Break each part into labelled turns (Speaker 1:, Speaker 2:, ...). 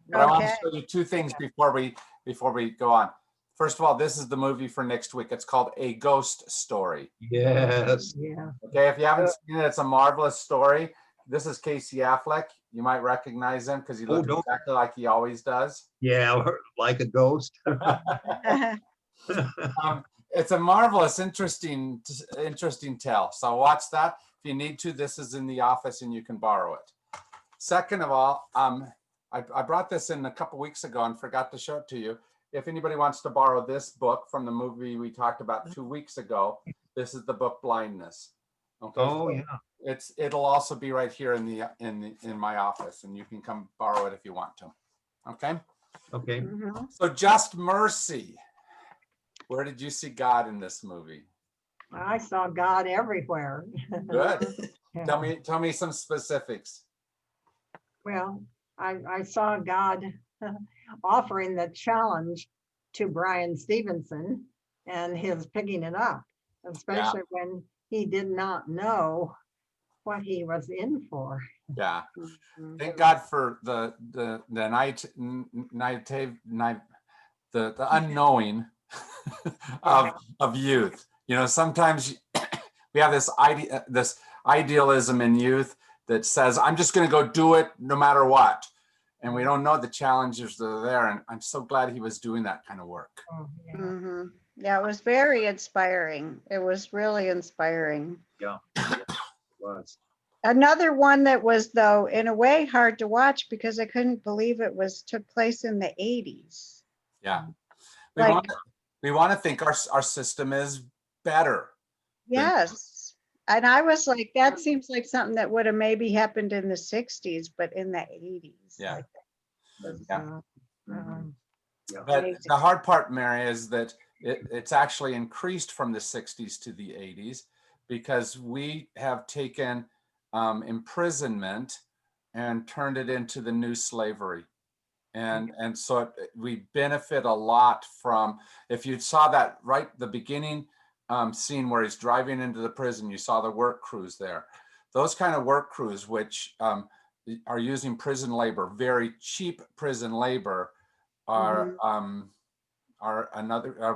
Speaker 1: But I want to
Speaker 2: Okay.
Speaker 1: show you two things before we go on. First of all, this is the movie for next week. It's called A Ghost Story.
Speaker 3: Yes.
Speaker 4: Yeah.
Speaker 1: Okay, if you haven't seen it, it's a marvelous story. This is Casey Affleck. You might recognize him because he looks
Speaker 3: don't-
Speaker 1: exactly like he always does.
Speaker 3: Yeah, like a ghost.
Speaker 1: It's a marvelous, interesting tale. So watch that. If you need to, this is in the office and you can borrow it. Second of all, I brought this in a couple weeks ago and forgot to show it to you. If anybody wants to borrow this book from the movie we talked about 2 weeks ago, this is the book Blindness. Okay.
Speaker 3: Oh,
Speaker 1: so
Speaker 3: yeah.
Speaker 1: it'll also be right here in my office, and you can come borrow it if you want to. Okay.
Speaker 3: Okay.
Speaker 2: Mhm.
Speaker 1: So Just Mercy. Where did you see God in this movie?
Speaker 4: I saw God everywhere.
Speaker 1: Good.
Speaker 4: Yeah.
Speaker 1: Tell me some specifics.
Speaker 4: Well, I saw God offering the challenge to Brian Stevenson and his picking it up, especially when he did not know what he was in for.
Speaker 1: Yeah.
Speaker 2: Mhm.
Speaker 1: Thank God for the unknowing of youth. You know, sometimes we have this idealism in youth that says, I'm just going to go do it no matter what. And we don't know the challenges that are there. And I'm so glad he was doing that kind of work.
Speaker 4: Oh, yeah.
Speaker 2: Mhm. Yeah, it was very inspiring. It was really inspiring.
Speaker 3: Yeah. It was.
Speaker 2: Another one that was, though, in a way hard to watch because I couldn't believe it took place in the 80s.
Speaker 1: Yeah.
Speaker 2: Like,
Speaker 1: We want to think our system is better.
Speaker 2: yes. And I was like, that seems like something that would have maybe happened in the 60s, but in the 80s.
Speaker 1: Yeah.
Speaker 2: Like, was,
Speaker 1: Yeah.
Speaker 4: Um,
Speaker 1: But
Speaker 2: amazing.
Speaker 1: the hard part, Mary, is that it's actually increased from the 60s to the 80s because we have taken imprisonment and turned it into the new slavery. And so we benefit a lot from, if you saw that right the beginning scene where he's driving into the prison, you saw the work crews there. Those kind of work crews, which are using prison labor, very cheap prison labor, are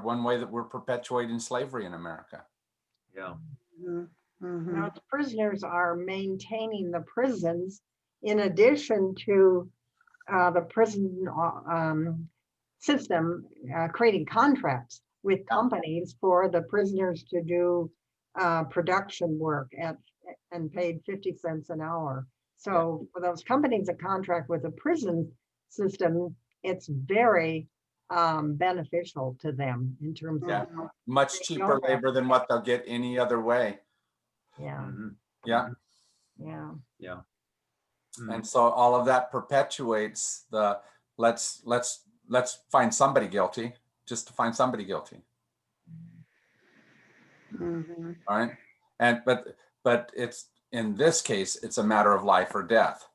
Speaker 1: one way that we're perpetuating slavery in America.
Speaker 3: Yeah.
Speaker 2: Mhm. Mhm.
Speaker 4: Now, the prisoners are maintaining the prisons in addition to the prison system creating contracts with companies for the prisoners to do production work and paid 50 cents an hour. So for those companies that contract with the prison system, it's very beneficial to them in terms
Speaker 1: Yeah.
Speaker 4: of,
Speaker 1: Much cheaper labor than what they'll get any other way.
Speaker 4: yeah,
Speaker 3: Mhm.
Speaker 1: Yeah.
Speaker 4: yeah.
Speaker 3: Yeah.
Speaker 1: And so all of that perpetuates the let's find somebody guilty just to find somebody guilty.
Speaker 2: Mhm.
Speaker 1: All right. And but it's in this case, it's a matter of life or death.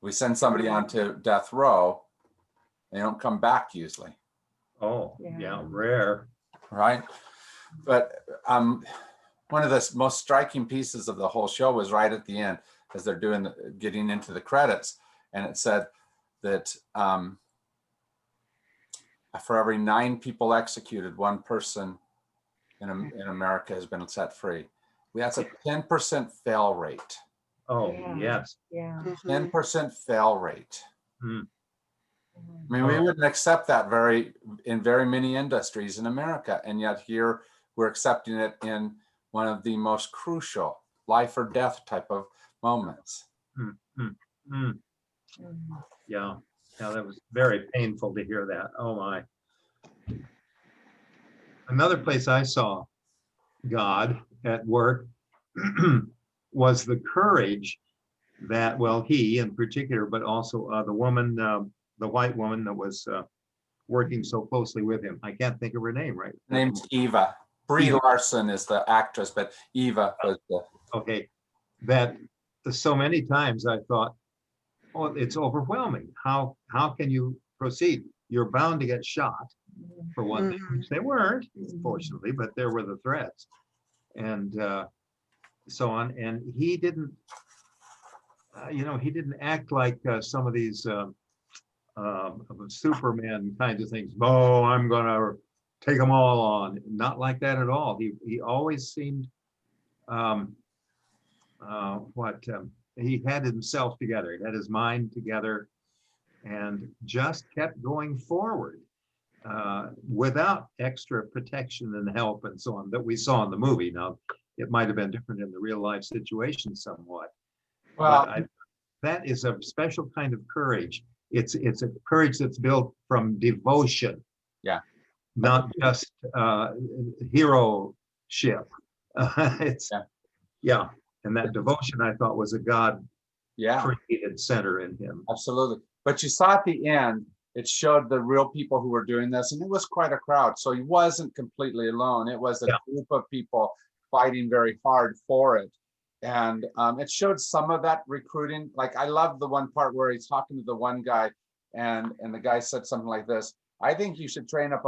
Speaker 1: We send somebody onto death row, they don't come back usually.
Speaker 3: Oh,
Speaker 4: Yeah.
Speaker 3: yeah, rare.
Speaker 1: Right. But one of the most striking pieces of the whole show was right at the end as they're getting into the credits, and it said that for every 9 people executed, 1 person in America has been set free. That's a 10% fail rate.
Speaker 3: Oh,
Speaker 4: Yeah.
Speaker 3: yes.
Speaker 4: Yeah.
Speaker 2: Mhm.
Speaker 1: 10% fail rate.
Speaker 3: Mm.
Speaker 1: I mean, we wouldn't accept that in very many industries in America, and yet here we're accepting it in one of the most crucial life or death type of moments.
Speaker 3: Mm, mm, mm.
Speaker 4: Mhm.
Speaker 3: Yeah. Yeah, that was very painful to hear that. Oh my. Another place I saw God at work was the courage that, well, he in particular, but also the woman, the white woman that was working so closely with him. I can't think of her name right.
Speaker 1: Her name's Eva. Brie
Speaker 3: Eva.
Speaker 1: Larson is the actress, but Eva was the.
Speaker 3: Okay. That so many times I thought, oh, it's overwhelming. How can you proceed? You're bound to get shot for one thing, which they weren't, fortunately, but there were the threats and so on. And he didn't, he didn't act like some of these of a Superman kinds of things. Oh, I'm gonna take them all on. Not like that at all. He always seemed he had himself together. He had his mind together, and just kept going forward without extra protection and help and so on that we saw in the movie. Now, it might have been different in the real life situation somewhat.
Speaker 1: Well,
Speaker 3: That is a special kind of courage. It's a courage that's built from devotion.
Speaker 1: Yeah.
Speaker 3: Not just hero ship. It's
Speaker 1: Yeah.
Speaker 3: yeah. And that devotion I thought was a God
Speaker 1: yeah,
Speaker 3: created center in him.
Speaker 1: absolutely. But you saw at the end, it showed the real people who were doing this, and it was quite a crowd. So he wasn't completely alone. It was a
Speaker 3: Yeah.
Speaker 1: group of people fighting very hard for it. And it showed some of that recruiting. Like, I love the one part where he's talking to the one guy, and the guy said something like this: I think you should train up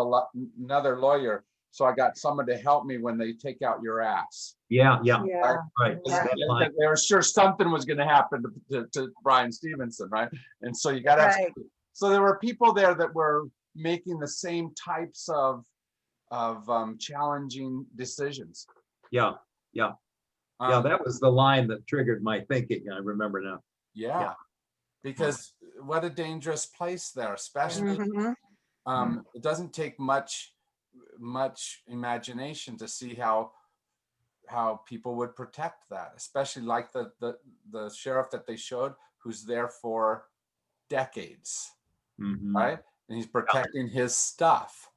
Speaker 1: another lawyer, so I got someone to help me when they take out your ass.
Speaker 3: Yeah, yeah,
Speaker 4: Yeah.
Speaker 3: right.
Speaker 4: Yeah.
Speaker 3: That line.
Speaker 1: They were sure something was going to happen to Brian Stevenson, right? And so you got to
Speaker 2: Right.
Speaker 1: so there were people there that were making the same types of challenging decisions.
Speaker 3: Yeah, yeah.
Speaker 1: Um,
Speaker 3: Yeah, that was the line that triggered my thinking. I remember now.
Speaker 1: yeah, because what a dangerous place there, especially.
Speaker 2: Mhm.
Speaker 1: It doesn't take much imagination to see how people would protect that, especially like the sheriff that they showed, who's there for decades,
Speaker 3: Mhm.
Speaker 1: right? And he's protecting his stuff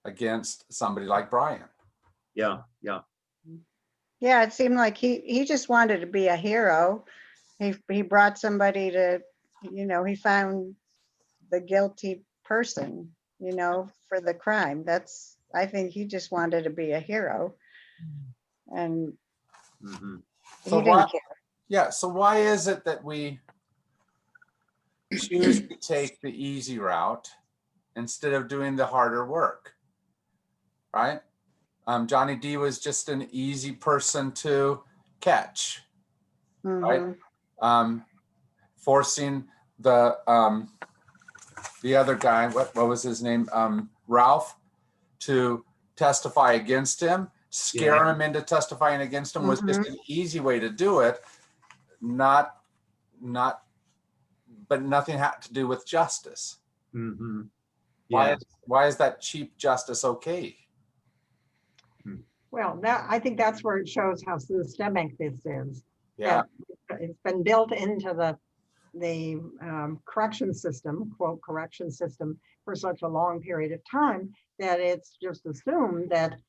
Speaker 1: against somebody like Brian.
Speaker 3: Yeah, yeah.
Speaker 2: Yeah, it seemed like he just wanted to be a hero. He brought somebody to, he found the guilty person, for the crime. I think he just wanted to be a hero. And
Speaker 3: Mhm.
Speaker 2: he
Speaker 1: So
Speaker 2: didn't
Speaker 1: why,
Speaker 2: care.
Speaker 1: yeah, so why is it that we choose to take the easy route instead of doing the harder work, right? Johnny D was just an easy person to catch, right?
Speaker 2: Mhm.
Speaker 1: Forcing the other guy, what was his name, Ralph, to testify against him, scare him into testifying against him was just an easy way to do it. But nothing had to do with justice.
Speaker 3: Mhm.
Speaker 1: Why?
Speaker 3: Yeah.
Speaker 1: Why is that cheap justice okay?
Speaker 4: Well, I think that's where it shows how systemic this is.
Speaker 1: Yeah,
Speaker 4: It's been built into the correction system, quote, correction system, for such a long period of time that it's just assumed that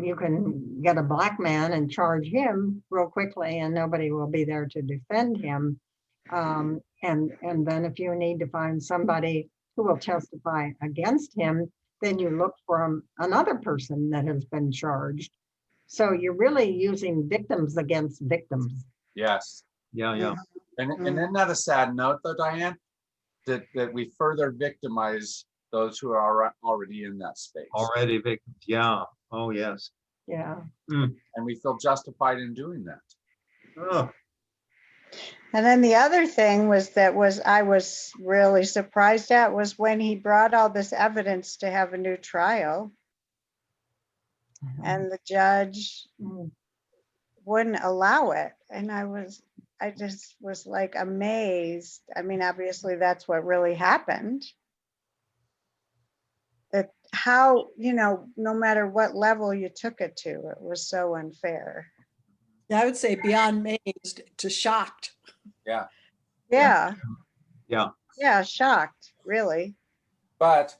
Speaker 4: you can get a black man and charge him real quickly and nobody will be there to defend him. And then if you need to find somebody who will testify against him, then you look for another person that has been charged. So you're really using victims against victims.
Speaker 1: yes.
Speaker 3: Yeah, yeah.
Speaker 1: And isn't that a sad note though, Diane? That we further victimize those who are already in that space.
Speaker 3: Already victims. Yeah. Oh, yes.
Speaker 4: Yeah.
Speaker 1: And we feel justified in doing that.
Speaker 3: Oh,
Speaker 2: And then the other thing I was really surprised at was when he brought all this evidence to have a new trial and the judge wouldn't allow it. And I just was like amazed. I mean, obviously that's what really happened. That how, no matter what level you took it to, it was so unfair.
Speaker 5: Yeah, I would say beyond amazed to shocked.
Speaker 1: Yeah.
Speaker 2: Yeah.
Speaker 3: yeah.
Speaker 2: Yeah, shocked, really.
Speaker 1: But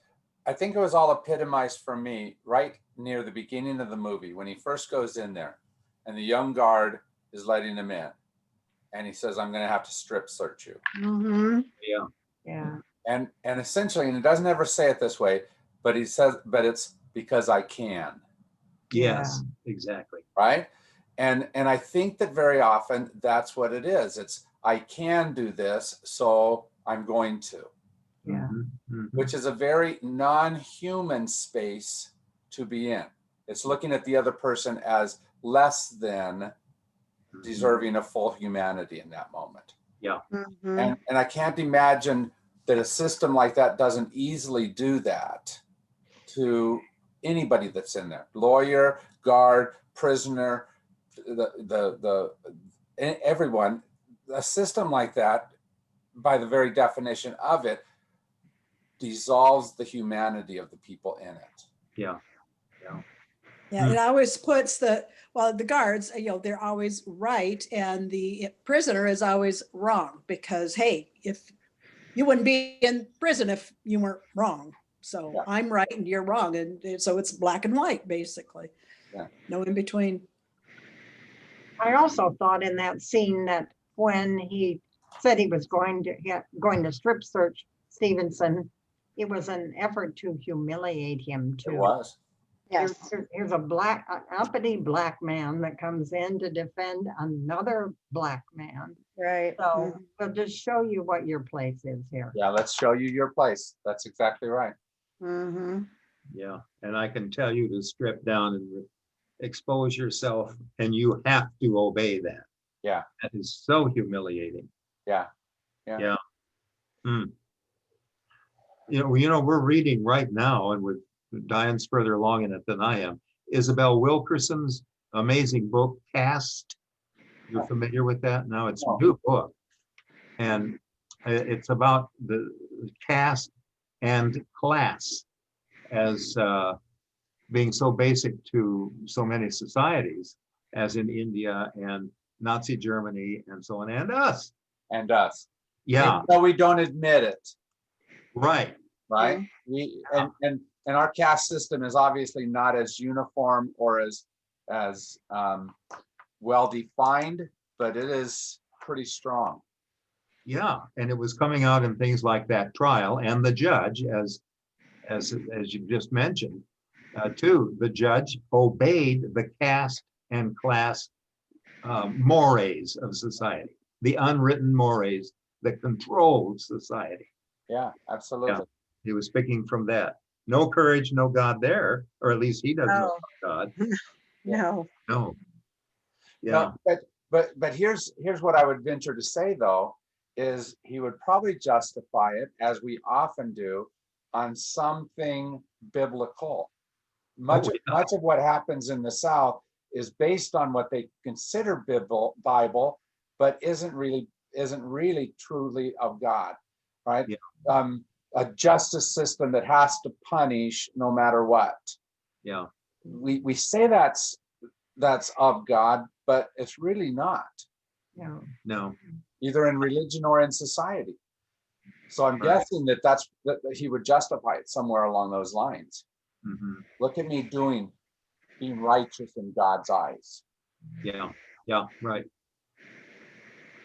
Speaker 1: I think it was all epitomized for me right near the beginning of the movie when he first goes in there and the young guard is letting him in. And he says, I'm going to have to strip search you.
Speaker 2: Mm-hmm.
Speaker 3: Yeah.
Speaker 4: Yeah.
Speaker 1: And essentially, and it doesn't ever say it this way, but he says, but it's because I can.
Speaker 3: Yes, exactly.
Speaker 1: Right. And I think that very often that's what it is. It's I can do this, so I'm going to.
Speaker 4: Yeah.
Speaker 3: Mhm. Mhm.
Speaker 1: Which is a very non-human space to be in. It's looking at the other person as less than deserving of full humanity in that moment.
Speaker 2: Mm-hmm.
Speaker 1: And I can't imagine that a system like that doesn't easily do that to anybody that's in there, lawyer, guard, prisoner, everyone. A system like that, by the very definition of it, dissolves the humanity of the people in it.
Speaker 3: Yeah.
Speaker 5: Yeah, it always puts the guards, they're always right, and the prisoner is always wrong, because, hey, if you wouldn't be in prison if you weren't wrong. So
Speaker 1: Yeah.
Speaker 5: I'm right and you're wrong. And so it's black and white, basically.
Speaker 1: Yeah.
Speaker 5: No in between.
Speaker 4: I also thought in that scene that when he said he was going to strip search Stevenson, it was an effort to humiliate him
Speaker 1: It
Speaker 4: too.
Speaker 1: was.
Speaker 2: Yes.
Speaker 4: Here's an uppity black man that comes in to defend another black man.
Speaker 2: Right.
Speaker 4: So we'll just show you what your place is here.
Speaker 1: Yeah, let's show you your place. That's exactly right.
Speaker 2: Mm-hmm.
Speaker 3: Yeah, and I can tell you to strip down and expose yourself, and you have to obey that.
Speaker 1: Yeah.
Speaker 3: That is so humiliating.
Speaker 1: Yeah.
Speaker 3: Hmm. We're reading right now, and with Diane's further along in it than I am, Isabel Wilkerson's amazing book, Caste. You're familiar with that? Now it's a new book. And it's about the caste and class as being so basic to so many societies, as in India and Nazi Germany and so on, and us.
Speaker 1: And us.
Speaker 3: Yeah,
Speaker 1: No, we don't admit it,
Speaker 3: right.
Speaker 1: right? We and our caste system is obviously not as uniform or as well defined, but it is pretty strong.
Speaker 3: Yeah, and it was coming out in things like that trial, and the judge, as you just mentioned, too, the judge obeyed the caste and class mores of society, the unwritten mores that control society.
Speaker 1: Yeah, absolutely.
Speaker 3: Yeah. He was speaking from that. No courage, no God there, or at least he doesn't know God.
Speaker 2: No.
Speaker 3: No. Yeah.
Speaker 1: No, but here's what I would venture to say, though, is he would probably justify it, as we often do, on something biblical. Much of what happens in the South is based on what they consider Bible, but isn't really truly of God, right?
Speaker 3: Yeah.
Speaker 1: A justice system that has to punish no matter what.
Speaker 3: Yeah.
Speaker 1: We say that's of God, but it's really not,
Speaker 4: No.
Speaker 3: No.
Speaker 1: either in religion or in society. So I'm
Speaker 3: Right.
Speaker 1: guessing that he would justify it somewhere along those lines.
Speaker 3: Mhm.
Speaker 1: Look at me being righteous in God's eyes.
Speaker 3: Yeah. Yeah. Right.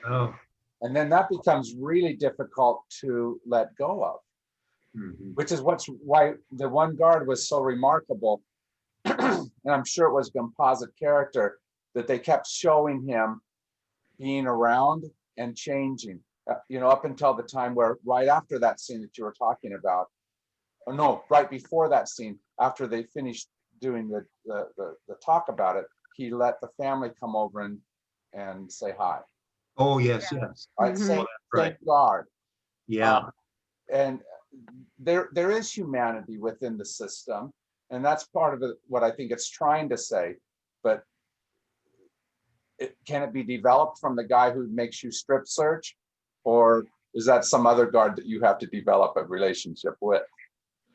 Speaker 3: Oh.
Speaker 1: And then that becomes really difficult to let go of,
Speaker 3: Mhm.
Speaker 1: which is why the one guard was so remarkable. And I'm sure it was composite character that they kept showing him being around and changing, up until the time where, right after that scene that you were talking about, or no, right before that scene, after they finished doing the talk about it, he let the family come over and say hi.
Speaker 3: Oh, yes, yes.
Speaker 1: Right,
Speaker 2: Mhm.
Speaker 1: same
Speaker 3: Right.
Speaker 1: guard.
Speaker 3: Yeah.
Speaker 1: And there is humanity within the system, and that's part of it, what I think it's trying to say. But can it be developed from the guy who makes you strip search, or is that some other guard that you have to develop a relationship with?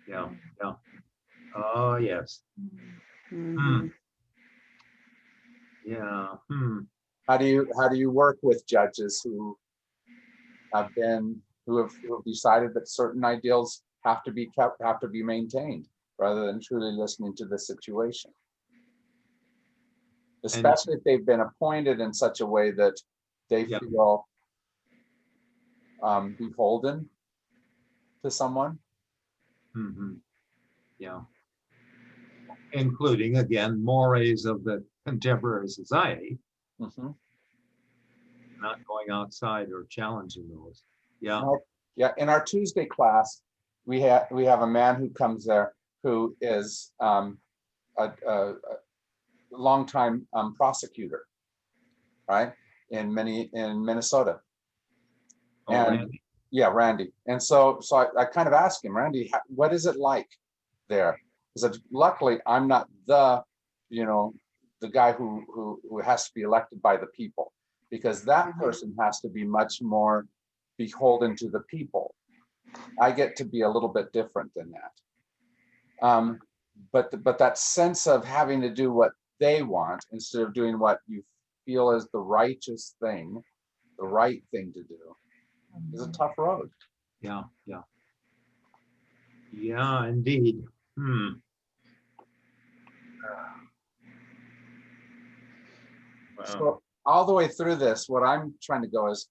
Speaker 3: Yeah. Yeah. Oh, yes.
Speaker 2: Mhm.
Speaker 3: Yeah.
Speaker 1: How do you work with judges who have decided that certain ideals have to be kept, have to be maintained, rather than truly listening to the situation? Especially if they've been appointed in such a way that they
Speaker 3: Yeah.
Speaker 1: feel beholden to someone.
Speaker 3: Mhm. Yeah. Including, again, mores of the contemporary society,
Speaker 1: Mhm.
Speaker 3: not going outside or challenging those. Yeah.
Speaker 1: Yeah, in our Tuesday class, we have a man who comes there who is a longtime prosecutor, right, in Minnesota.
Speaker 3: Oh,
Speaker 1: And
Speaker 3: Randy.
Speaker 1: Yeah, Randy. And so I kind of asked him, Randy, what is it like there? He said, luckily, I'm not the, the guy who has to be elected by the people, because that
Speaker 2: Mhm.
Speaker 1: person has to be much more beholden to the people. I get to be a little bit different than that. But that sense of having to do what they want instead of doing what you feel is the righteous thing, the right thing to do, is a tough road.
Speaker 3: Yeah, yeah. Yeah, indeed. Wow.
Speaker 1: So all the way through this, what I'm trying to go is,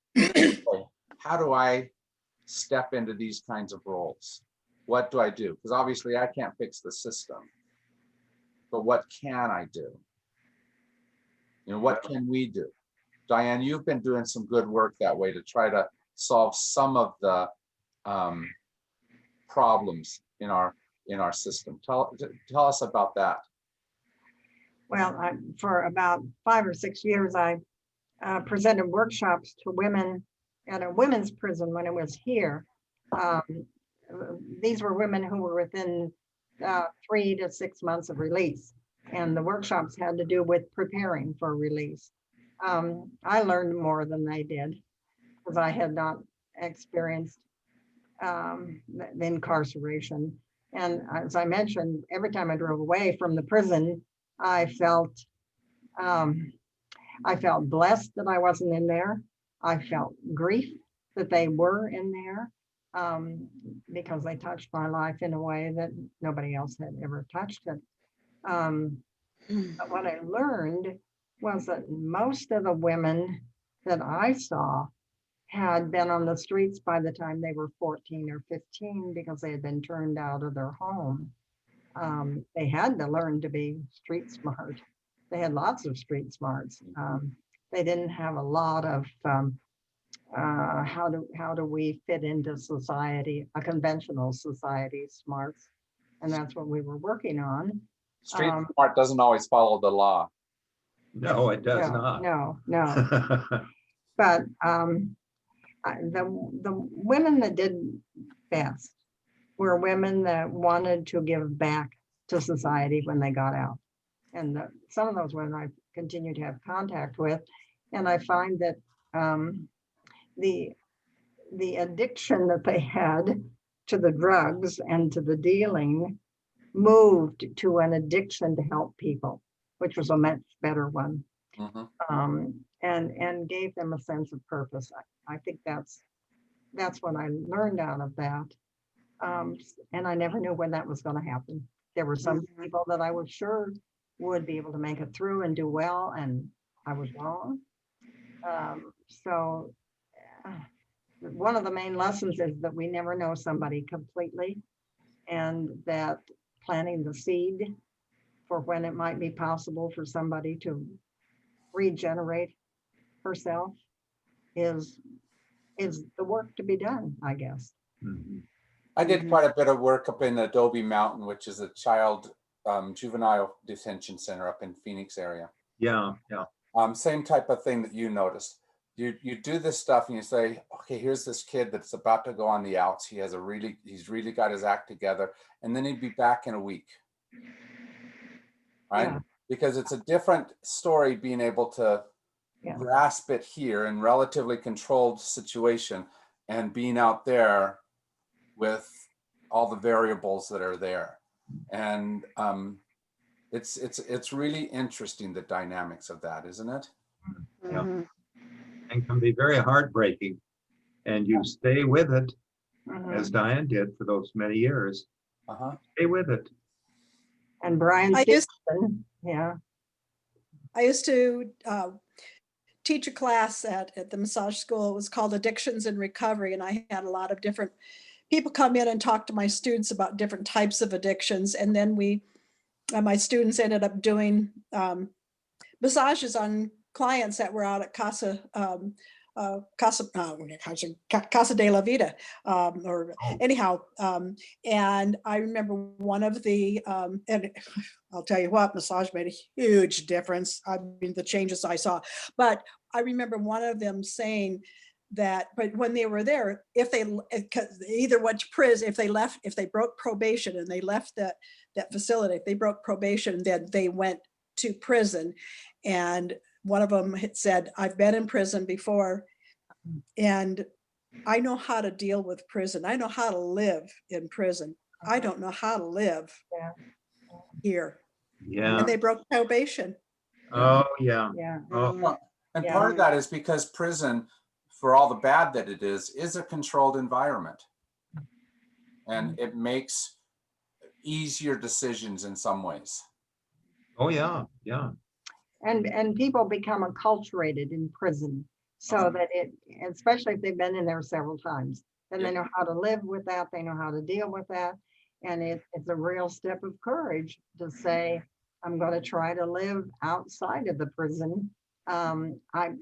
Speaker 1: how do I step into these kinds of roles? What do I do? Because obviously I can't fix the system, but what can I do? What can we do? Diane, you've been doing some good work that way to try to solve some of the problems in our system. Tell us about that.
Speaker 4: Well, for about 5 or 6 years, I presented workshops to women at a women's prison when it was here. These were women who were within 3 to 6 months of release, and the workshops had to do with preparing for release. I learned more than they did because I had not experienced the incarceration. And as I mentioned, every time I drove away from the prison, I felt blessed that I wasn't in there. I felt grief that they were in there, because they touched my life in a way that nobody else had ever touched it. But what I learned was that most of the women that I saw had been on the streets by the time they were 14 or 15 because they had been turned out of their home. They had to learn to be street smart. They had lots of street smarts. They didn't have a lot of how do we fit into society, a conventional society smarts. And that's what we were working on.
Speaker 1: Street smart doesn't always follow the law.
Speaker 3: No, it does not.
Speaker 4: No. But the women that did best were women that wanted to give back to society when they got out. And some of those women I continue to have contact with. And I find that the addiction that they had to the drugs and to the dealing moved to an addiction to help people, which was a much better one.
Speaker 1: Mm-hmm.
Speaker 4: And gave them a sense of purpose. I think that's what I learned out of that. And I never knew when that was going to happen. There were some people that I was sure would be able to make it through and do well, and I was wrong. So one of the main lessons is that we never know somebody completely, and that planting the seed for when it might be possible for somebody to regenerate herself is the work to be done, I guess.
Speaker 3: Mhm.
Speaker 1: I did quite a bit of work up in Adobe Mountain, which is a child juvenile detention center up in Phoenix area.
Speaker 3: Yeah.
Speaker 1: Same type of thing that you noticed. You do this stuff and you say, okay, here's this kid that's about to go on the outs. He's really got his act together, and then he'd be back in a week. Right?
Speaker 4: Yeah.
Speaker 1: Because it's a different story being able to grasp it here in relatively controlled situation and being out there with all the variables that are there. And it's really interesting, the dynamics of that, isn't it?
Speaker 3: Yeah.
Speaker 2: Mhm.
Speaker 3: And can be very heartbreaking. And you stay with it,
Speaker 4: Mhm.
Speaker 3: as Diane did for those many years.
Speaker 1: Uh-huh.
Speaker 3: Stay with it.
Speaker 4: And Brian
Speaker 5: I used-
Speaker 4: Stevenson, yeah.
Speaker 5: I used to teach a class at the massage school. It was called Addictions in Recovery. And I had a lot of different people come in and talk to my students about different types of addictions. And then my students ended up doing massages on clients that were out at Casa de la Vida, anyhow. And I remember one of the, and I'll tell you what, massage made a huge difference. I mean, the changes I saw, but I remember one of them saying that, but when they were there, if they either went to prison, if they broke probation and they left that facility, if they broke probation, then they went to prison. And one of them had said, I've been in prison before and I know how to deal with prison. I know how to live in prison. I don't know how to live
Speaker 4: Yeah.
Speaker 5: here.
Speaker 3: Yeah.
Speaker 5: And they broke probation.
Speaker 3: Oh, yeah.
Speaker 4: Yeah.
Speaker 3: Oh,
Speaker 1: Well, and
Speaker 4: Yeah.
Speaker 1: part of that is because prison, for all the bad that it is a controlled environment. And it makes easier decisions in some ways.
Speaker 3: oh, yeah, yeah.
Speaker 4: And people become acculturated in prison so that especially if they've been in there several times, then they know how to live with that, they know how to deal with that. And it's a real step of courage to say, I'm going to try to live outside of the prison. I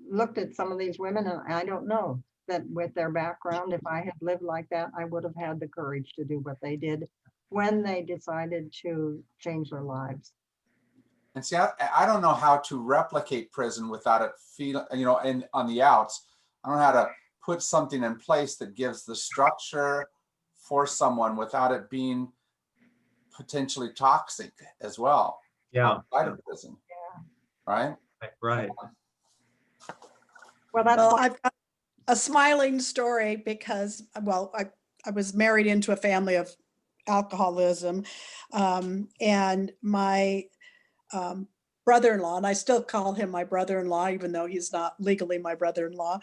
Speaker 4: looked at some of these women and I don't know that with their background, if I had lived like that, I would have had the courage to do what they did when they decided to change their lives.
Speaker 1: And see, I don't know how to replicate prison without it feeling, and on the outs, I don't know how to put something in place that gives the structure for someone without it being potentially toxic as well.
Speaker 3: Yeah.
Speaker 1: Outside of prison. Right?
Speaker 3: Right.
Speaker 4: Well, that's
Speaker 5: Well,
Speaker 4: why
Speaker 5: I've got a smiling story because, well, I was married into a family of alcoholism. And my brother-in-law, and I still call him my brother-in-law, even though he's not legally my brother-in-law.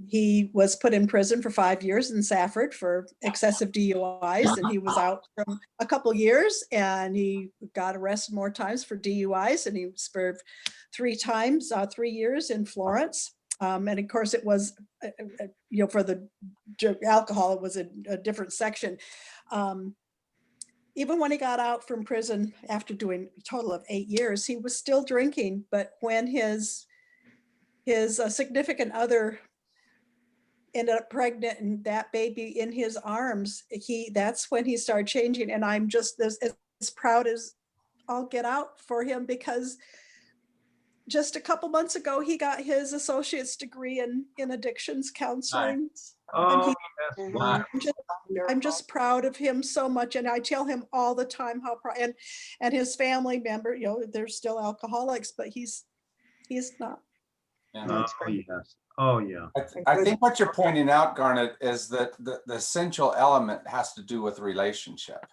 Speaker 5: He was put in prison for 5 years in Safford for excessive DUIs, and he was out from a couple years, and he got arrested more times for DUIs, and he served 3 times, 3 years in Florence. And of course, it was, for the alcohol, it was a different section. Even when he got out from prison after doing a total of 8 years, he was still drinking. But when his significant other ended up pregnant and that baby in his arms, that's when he started changing. And I'm just as proud as I'll get out for him, because just a couple months ago, he got his associate's degree in addictions counseling.
Speaker 3: Oh,
Speaker 2: Mhm.
Speaker 3: yes.
Speaker 5: I'm just proud of him so much. And I tell him all the time how proud, and his family member, they're still alcoholics, but he's not.
Speaker 1: Yeah.
Speaker 3: Oh, yes. Oh, yeah.
Speaker 1: I think what you're pointing out, Garnet, is that the essential element has to do with relationship.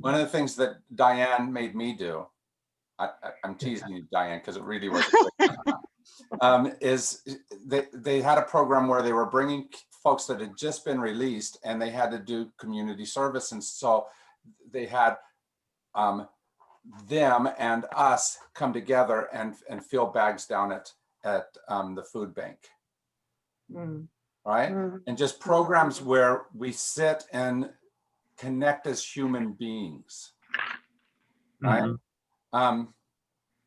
Speaker 1: One of the things that Diane made me do, I'm teasing you, Diane, because it really was, is they had a program where they were bringing folks that had just been released and they had to do community service. And so they had them and us come together and fill bags down at the food bank. Right?
Speaker 2: Mhm.
Speaker 1: And just programs where we sit and connect as human beings. Right?
Speaker 3: Mhm.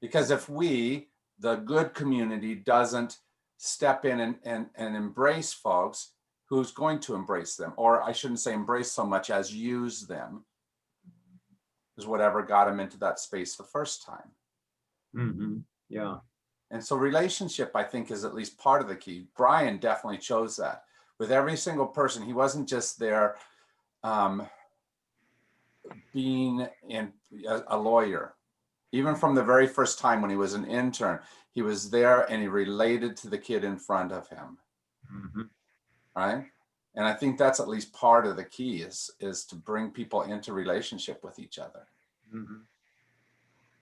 Speaker 1: Because if the good community, doesn't step in and embrace folks, who's going to embrace them? Or I shouldn't say embrace so much as use them, is whatever got them into that space the first time.
Speaker 3: Mhm. Yeah.
Speaker 1: And so relationship, I think, is at least part of the key. Brian definitely chose that. With every single person, he wasn't just there being a lawyer. Even from the very first time when he was an intern, he was there and he related to the kid in front of him.
Speaker 3: Mhm.
Speaker 1: Right? And I think that's at least part of the key is to bring people into relationship with each other.
Speaker 3: Mhm.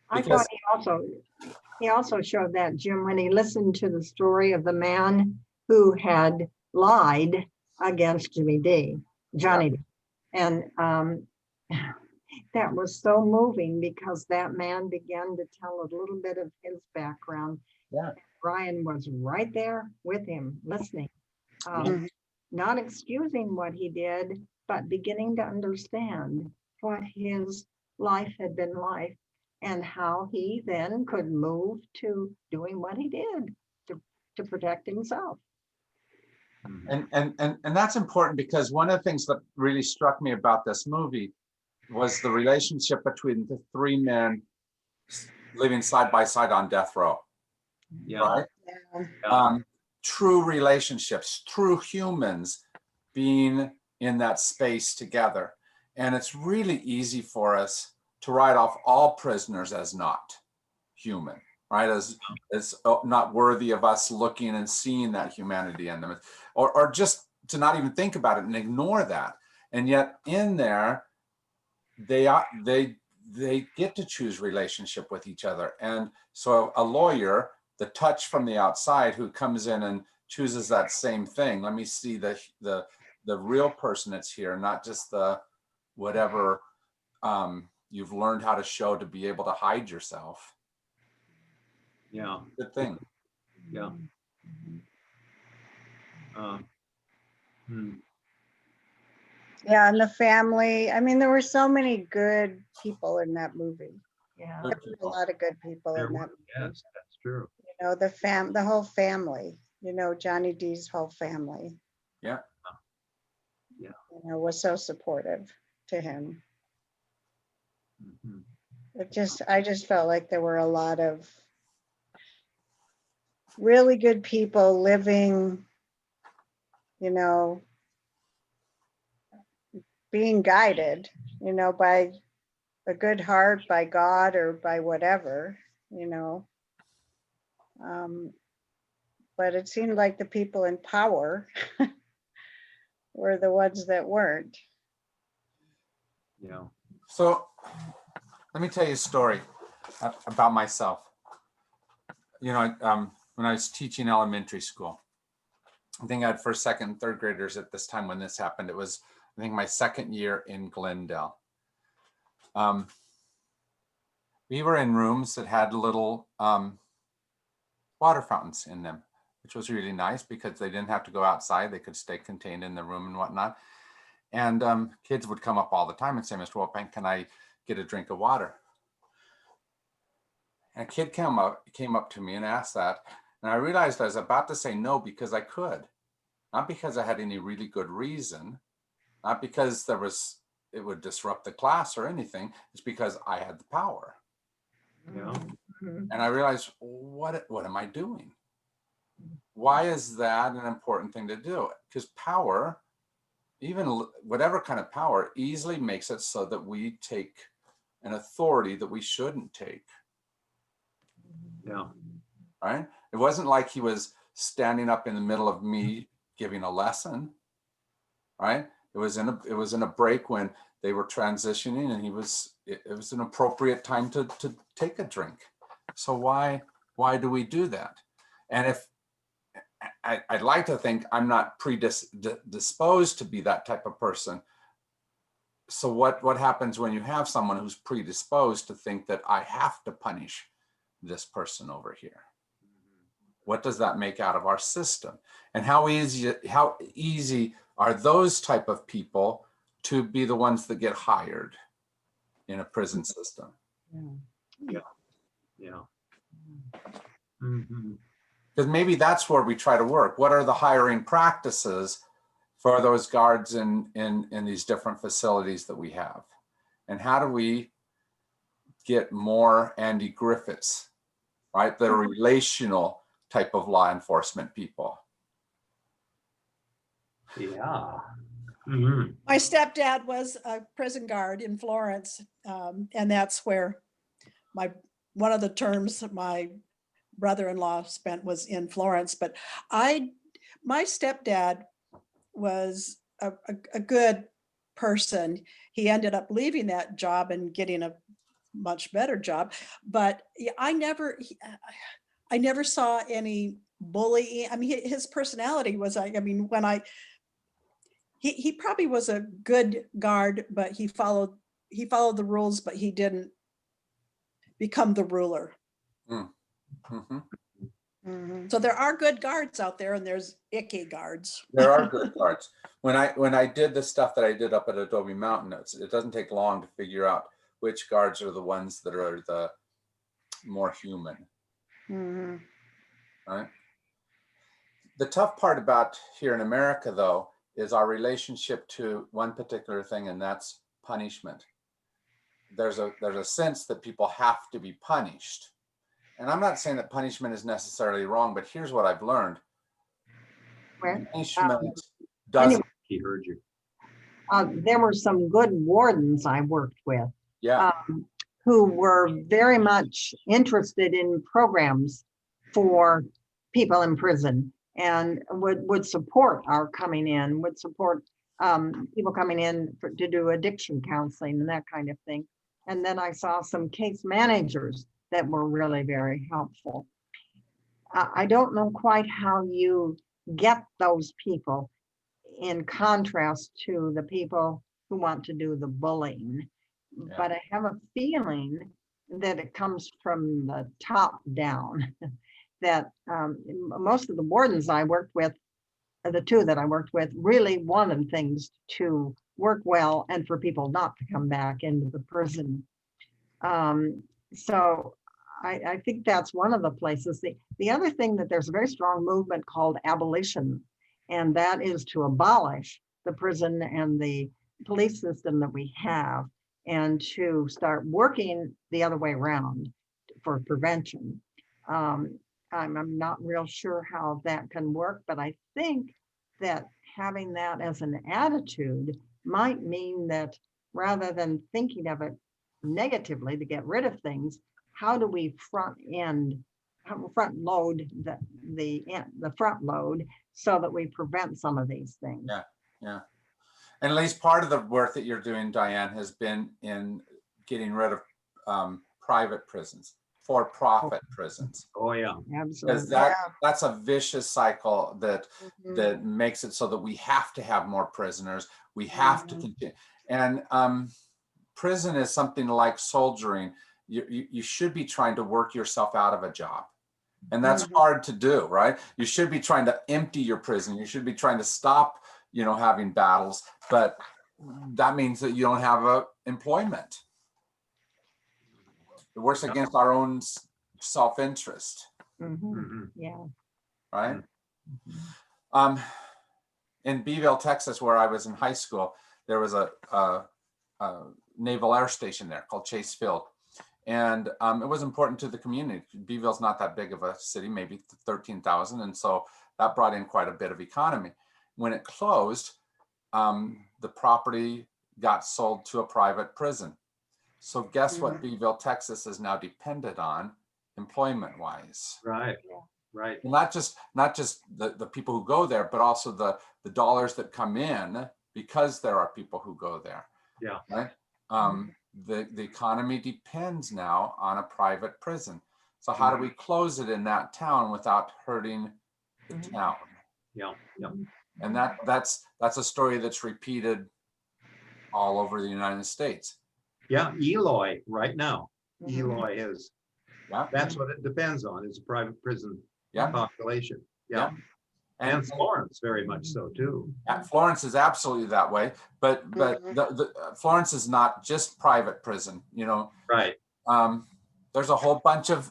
Speaker 4: I
Speaker 1: Because-
Speaker 4: thought he also showed that, Jim, when he listened to the story of the man who had lied against Johnny D. And that was so moving because that man began to tell a little bit of his background.
Speaker 1: Yeah.
Speaker 4: Brian was right there with him, listening,
Speaker 2: Mhm.
Speaker 4: not excusing what he did, but beginning to understand what his life had been like and how he then could move to doing what he did to protect himself.
Speaker 3: Mhm.
Speaker 1: And that's important, because one of the things that really struck me about this movie was the relationship between the 3 men living side by side on death row.
Speaker 3: Yeah.
Speaker 1: Right?
Speaker 2: Yeah.
Speaker 3: Yeah.
Speaker 1: true relationships, true humans being in that space together. And it's really easy for us to write off all prisoners as not human, right? As not worthy of us looking and seeing that humanity in them, or just to not even think about it and ignore that. And yet in there, they get to choose relationship with each other. And so a lawyer, the touch from the outside who comes in and chooses that same thing, let me see the real person that's here, not just the whatever you've learned how to show to be able to hide yourself.
Speaker 3: Yeah,
Speaker 1: Good thing.
Speaker 3: yeah. Hmm.
Speaker 2: Yeah, and the family. I mean, there were so many good people in that movie.
Speaker 4: Yeah.
Speaker 1: Good
Speaker 2: There were a
Speaker 1: people.
Speaker 2: lot of good people
Speaker 3: There
Speaker 2: in that
Speaker 3: were-
Speaker 2: movie.
Speaker 3: Yes, that's true.
Speaker 2: You know, the whole family, you know, Johnny D's whole family,
Speaker 1: Yeah.
Speaker 2: you know, was so supportive to him.
Speaker 3: Mhm.
Speaker 2: I just felt like there were a lot of really good people living, you know, being guided, you know, by a good heart, by God or by whatever, you know. But it seemed like the people in power were the ones that weren't.
Speaker 3: Yeah.
Speaker 1: So let me tell you a story about myself. You know, when I was teaching elementary school, I think I had first, second, third graders at this time when this happened. It was, I think, my second year in Glendale. We were in rooms that had little water fountains in them, which was really nice because they didn't have to go outside. They could stay contained in the room and whatnot. And kids would come up all the time and say, Mr. Wolfbank, can I get a drink of water? And a kid came up to me and asked that. And I realized I was about to say no because I could. Not because I had any really good reason, not because it would disrupt the class or anything. It's because I had the power.
Speaker 3: Yeah.
Speaker 1: And I realized, what am I doing? Why is that an important thing to do? Because power, even whatever kind of power, easily makes it so that we take an authority that we shouldn't take.
Speaker 3: Yeah.
Speaker 1: Right? It wasn't like he was standing up in the middle of me giving a lesson. Right? It was in a break when they were transitioning, and it was an appropriate time to take a drink. So why do we do that? And if I'd like to think I'm not predisposed to be that type of person. So what happens when you have someone who's predisposed to think that I have to punish this person over here? What does that make out of our system? And how easy are those type of people to be the ones that get hired in a prison system?
Speaker 3: Yeah. Mhm.
Speaker 1: Because maybe that's where we try to work. What are the hiring practices for those guards in these different facilities that we have? And how do we get more Andy Griffiths, right? The relational type of law enforcement people.
Speaker 3: Yeah. Mhm.
Speaker 5: My stepdad was a prison guard in Florence, and that's where one of the terms my brother-in-law spent was in Florence. But my stepdad was a good person. He ended up leaving that job and getting a much better job. But I never saw any bullying. I mean, his personality was, I mean, he probably was a good guard, but he followed the rules, but he didn't become the ruler.
Speaker 1: Mm-hmm.
Speaker 2: Mhm.
Speaker 5: So there are good guards out there, and there's icky guards.
Speaker 1: There are good guards. When I did the stuff that I did up at Adobe Mountain, it doesn't take long to figure out which guards are the ones that are the more human,
Speaker 2: Mhm.
Speaker 1: right? The tough part about here in America, though, is our relationship to one particular thing, and that's punishment. There's a sense that people have to be punished. And I'm not saying that punishment is necessarily wrong, but here's what I've learned.
Speaker 4: Where,
Speaker 1: punishment doesn't,
Speaker 4: anyway.
Speaker 3: He heard you.
Speaker 4: There were some good wardens I worked with,
Speaker 1: yeah,
Speaker 4: who were very much interested in programs for people in prison and would support our coming in, would support people coming in to do addiction counseling and that kind of thing. And then I saw some case managers that were really very helpful. I don't know quite how you get those people in contrast to the people who want to do the bullying.
Speaker 1: Yeah.
Speaker 4: But I have a feeling that it comes from the top down, that most of the wardens I worked with, the two that I worked with, really wanted things to work well and for people not to come back into the prison. So I think that's one of the places. The other thing, that there's a very strong movement called abolition, and that is to abolish the prison and the police system that we have, and to start working the other way around for prevention. I'm not real sure how that can work, but I think that having that as an attitude might mean that rather than thinking of it negatively to get rid of things, how do we front load the front load so that we prevent some of these things?
Speaker 1: yeah. And at least part of the work that you're doing, Diane, has been in getting rid of private prisons, for-profit prisons.
Speaker 3: Oh, yeah.
Speaker 1: Because
Speaker 4: Absolutely.
Speaker 1: that's a vicious cycle that
Speaker 2: Mhm.
Speaker 1: that makes it so that we have to have more prisoners. We have to continue. And prison is something like soldiering. You should be trying to work yourself out of a job. And that's hard to do, right? You should be trying to empty your prison. You should be trying to stop, having battles. But that means that you don't have employment. It works against our own self-interest,
Speaker 3: Mhm.
Speaker 4: Yeah.
Speaker 1: right? In Beeville, Texas, where I was in high school, there was a Naval Air Station there called Chase Field. And it was important to the community. Beeville's not that big of a city, maybe 13,000. And so that brought in quite a bit of economy. When it closed, the property got sold to a private prison. So guess what Beeville, Texas is now dependent on employment wise.
Speaker 3: Right, right.
Speaker 1: Not just the people who go there, but also the dollars that come in because there are people who go there.
Speaker 3: Yeah.
Speaker 1: Right. The economy depends now on a private prison. So how do we close it in that town without hurting the town?
Speaker 3: Yeah, yeah.
Speaker 1: And that's a story that's repeated all over the United States.
Speaker 3: Yeah, Eloy right now.
Speaker 4: Mhm.
Speaker 3: Eloy is,
Speaker 1: Yeah.
Speaker 3: that's what it depends on, is a private prison
Speaker 1: Yeah.
Speaker 3: population. Yeah. And Florence very much so too.
Speaker 1: Florence is absolutely that way, but the Florence is not just private prison.
Speaker 3: Right.
Speaker 1: There's a whole bunch of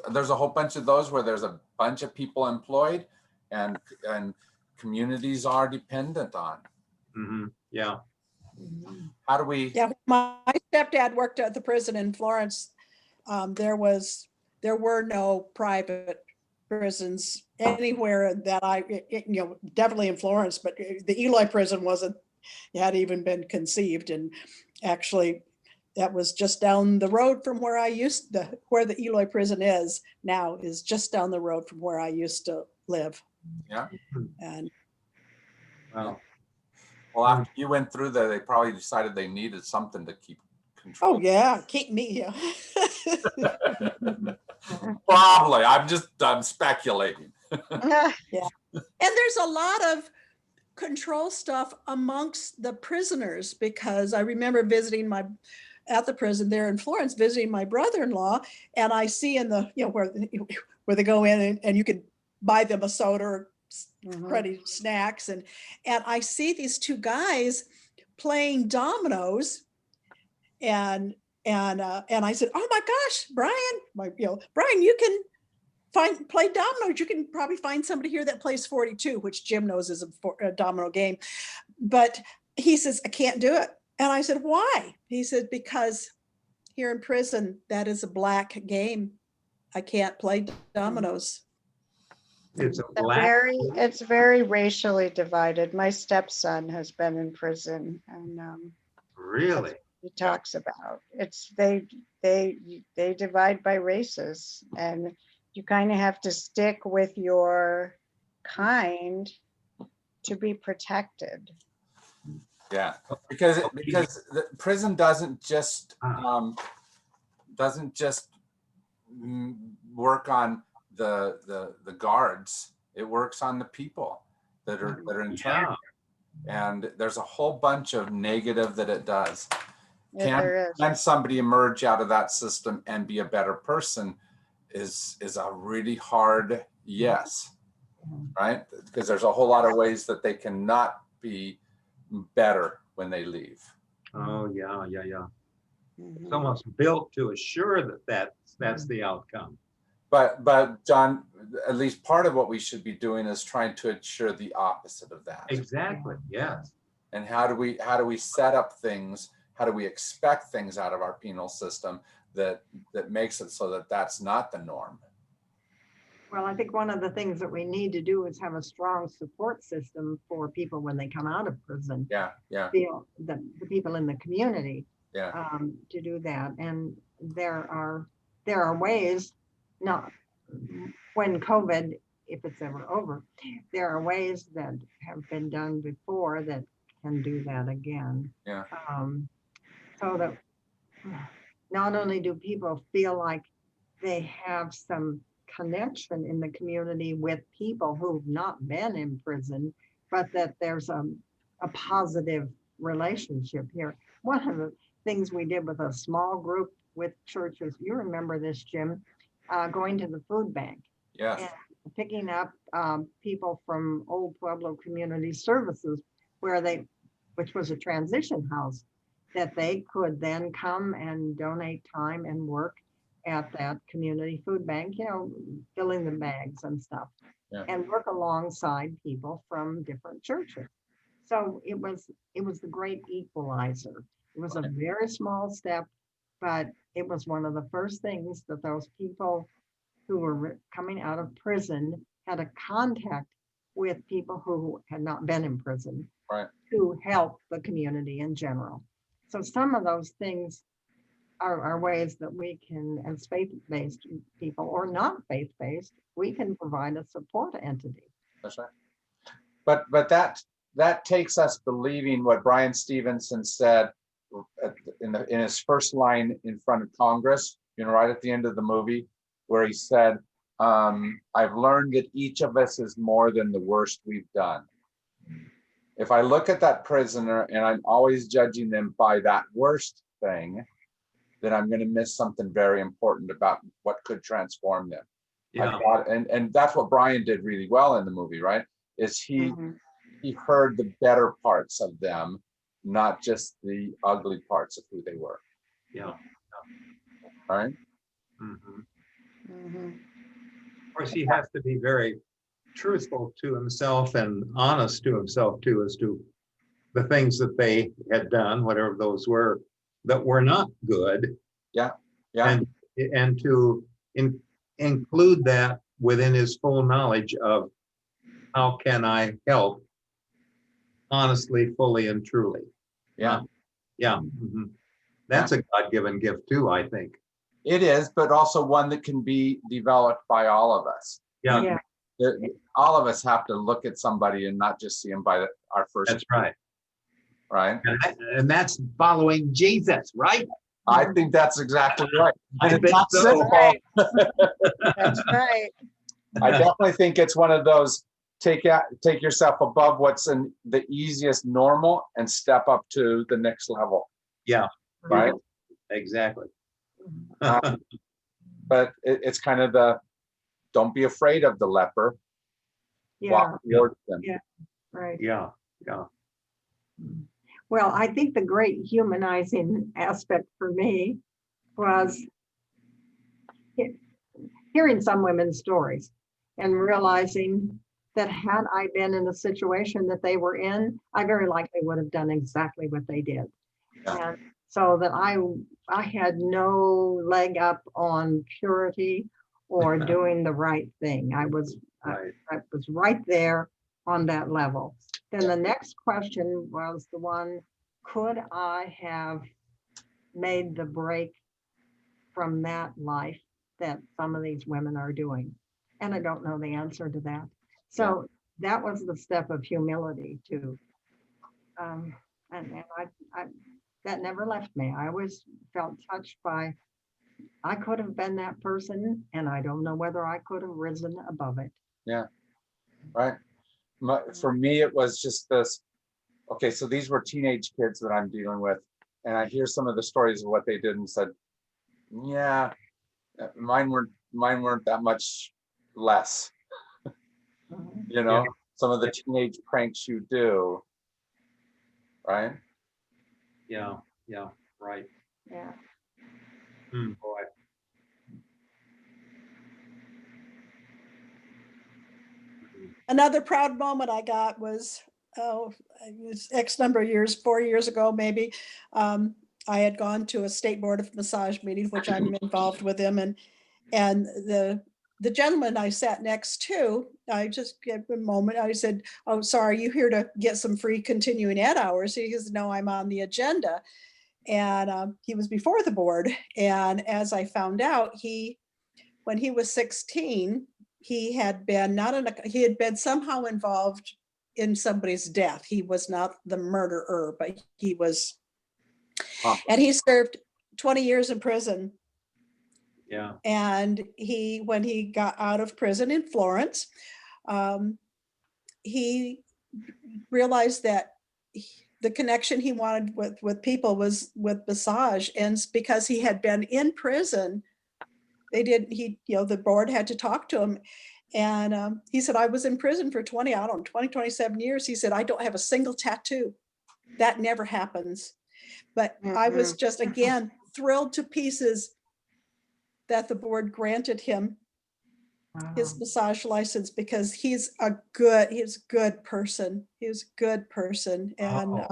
Speaker 1: those where there's a bunch of people employed, and communities are dependent on.
Speaker 3: Yeah.
Speaker 1: How do we?
Speaker 5: Yeah, my stepdad worked at the prison in Florence. There were no private prisons anywhere that definitely in Florence, but the Eloy prison hadn't even been conceived. And actually that was just down the road from where where the Eloy prison is now, is just down the road from where I used to live.
Speaker 1: Yeah.
Speaker 5: And
Speaker 3: Wow.
Speaker 1: Well, after you went through there, they probably decided they needed something to keep control.
Speaker 5: oh yeah, keep me.
Speaker 1: Probably. I'm speculating.
Speaker 5: And there's a lot of control stuff amongst the prisoners, because I remember visiting at the prison there in Florence, visiting my brother-in-law, and I see in the, where they go in and you can buy them a soda or cruddy snacks. And I see these two guys playing dominoes, and I said, oh my gosh, Brian, Brian, you can play dominoes. You can probably find somebody here that plays 42, which Jim knows is a domino game. But he says, I can't do it. And I said, why? He said, because here in prison, that is a black game. I can't play dominoes.
Speaker 3: It's a
Speaker 2: They're
Speaker 3: black,
Speaker 2: it's very racially divided. My stepson has been in prison and
Speaker 3: really?
Speaker 2: he talks about. They divide by races, and you kind of have to stick with your kind to be protected.
Speaker 1: Yeah, because the prison doesn't just work on the guards. It works on the people that are interned. And there's a whole bunch of negative that it does.
Speaker 2: Yeah, there is.
Speaker 1: Can somebody emerge out of that system and be a better person is a really hard yes, right? Because there's a whole lot of ways that they cannot be better when they leave.
Speaker 3: Oh, yeah, yeah, yeah.
Speaker 2: Mhm.
Speaker 3: It's almost built to assure that that's the outcome.
Speaker 1: But John, at least part of what we should be doing is trying to ensure the opposite of that.
Speaker 3: Exactly, yes.
Speaker 1: And how do we set up things? How do we expect things out of our penal system that makes it so that that's not the norm?
Speaker 4: Well, I think one of the things that we need to do is have a strong support system for people when they come out of prison.
Speaker 1: Yeah,
Speaker 4: Feel the people in the community
Speaker 1: yeah.
Speaker 4: to do that. And there are ways, not when COVID, if it's ever over, there are ways that have been done before that can do that again.
Speaker 1: Yeah.
Speaker 4: So that not only do people feel like they have some connection in the community with people who've not been in prison, but that there's a positive relationship here. One of the things we did with a small group with churches, you remember this, Jim, going to the food bank
Speaker 1: Yes.
Speaker 4: and picking up people from Old Pueblo Community Services, which was a transition house, that they could then come and donate time and work at that community food bank, filling the bags and stuff, and work alongside people from different churches. So it was the great equalizer. It was a very small step, but it was one of the first things that those people who were coming out of prison had a contact with people who had not been in prison,
Speaker 1: Right.
Speaker 4: to help the community in general. So some of those things are ways that we can, as faith-based people or not faith-based, we can provide a support entity.
Speaker 1: That's right. But that takes us believing what Brian Stevenson said in his first line in front of Congress, right at the end of the movie, where he said, I've learned that each of us is more than the worst we've done. If I look at that prisoner and I'm always judging them by that worst thing, then I'm going to miss something very important about what could transform them.
Speaker 3: Yeah.
Speaker 1: And that's what Brian did really well in the movie, right? Is he heard the better parts of them, not just the ugly parts of who they were.
Speaker 3: Yeah.
Speaker 1: Right?
Speaker 2: Mhm.
Speaker 3: Of course, he has to be very truthful to himself and honest to himself too, as to the things that they had done, whatever those were, that were not good.
Speaker 1: Yeah.
Speaker 3: And to include that within his full knowledge of how can I help honestly, fully, and truly.
Speaker 1: Yeah.
Speaker 3: That's a God-given gift too, I think.
Speaker 1: It is, but also one that can be developed by all of us.
Speaker 3: Yeah.
Speaker 1: All of us have to look at somebody and not just see them by our first.
Speaker 3: That's right.
Speaker 1: Right.
Speaker 3: And that's following Jesus, right?
Speaker 1: I think that's exactly right.
Speaker 3: I
Speaker 1: And it's
Speaker 3: think
Speaker 1: not
Speaker 3: so.
Speaker 1: simple.
Speaker 2: That's right.
Speaker 1: I definitely think it's one of those take yourself above what's in the easiest normal and step up to the next level.
Speaker 3: Yeah.
Speaker 1: Right.
Speaker 3: Exactly.
Speaker 1: But it's kind of don't be afraid of the leper.
Speaker 4: Yeah,
Speaker 1: Walk towards them.
Speaker 4: Yeah. right.
Speaker 3: Yeah.
Speaker 4: Well, I think the great humanizing aspect for me was hearing some women's stories and realizing that had I been in the situation that they were in, I very likely would have done exactly what they did.
Speaker 1: Yeah.
Speaker 4: And so that I had no leg up on purity or doing the right thing. I was
Speaker 3: Right.
Speaker 4: I was right there on that level. Then the next question was the one, could I have made the break from that life that some of these women are doing? And I don't know the answer to that. So that was the step of humility too. And I, that never left me. I always felt touched by, I could have been that person and I don't know whether I could have risen above it.
Speaker 1: Right. For me, it was just this, okay, so these were teenage kids that I'm dealing with, and I hear some of the stories of what they did and said, yeah, mine weren't that much less, you know, some of the teenage pranks you do, right?
Speaker 3: Yeah, yeah, right.
Speaker 4: Yeah.
Speaker 3: Boy.
Speaker 5: Another proud moment I got was, it was X number of years, 4 years ago, maybe. I had gone to a state board of massage meeting, which I'm involved with them, and the gentleman I sat next to, I just gave him a moment. I said, "Oh, sorry, you here to get some free continuing ed hours?" He goes, "No, I'm on the agenda." And he was before the board, and as I found out, when he was 16, he had been he had been somehow involved in somebody's death. He was not the murderer, but he was, and he served 20 years in prison.
Speaker 3: Yeah,
Speaker 5: And when he got out of prison in Florence, he realized that the connection he wanted with people was with massage. And because he had been in prison, the board had to talk to him. And he said, I was in prison for 27 years. He said, I don't have a single tattoo. That never happens. But I was just, again, thrilled to pieces that the board granted him his massage license, because he's a good person. He's a good person, and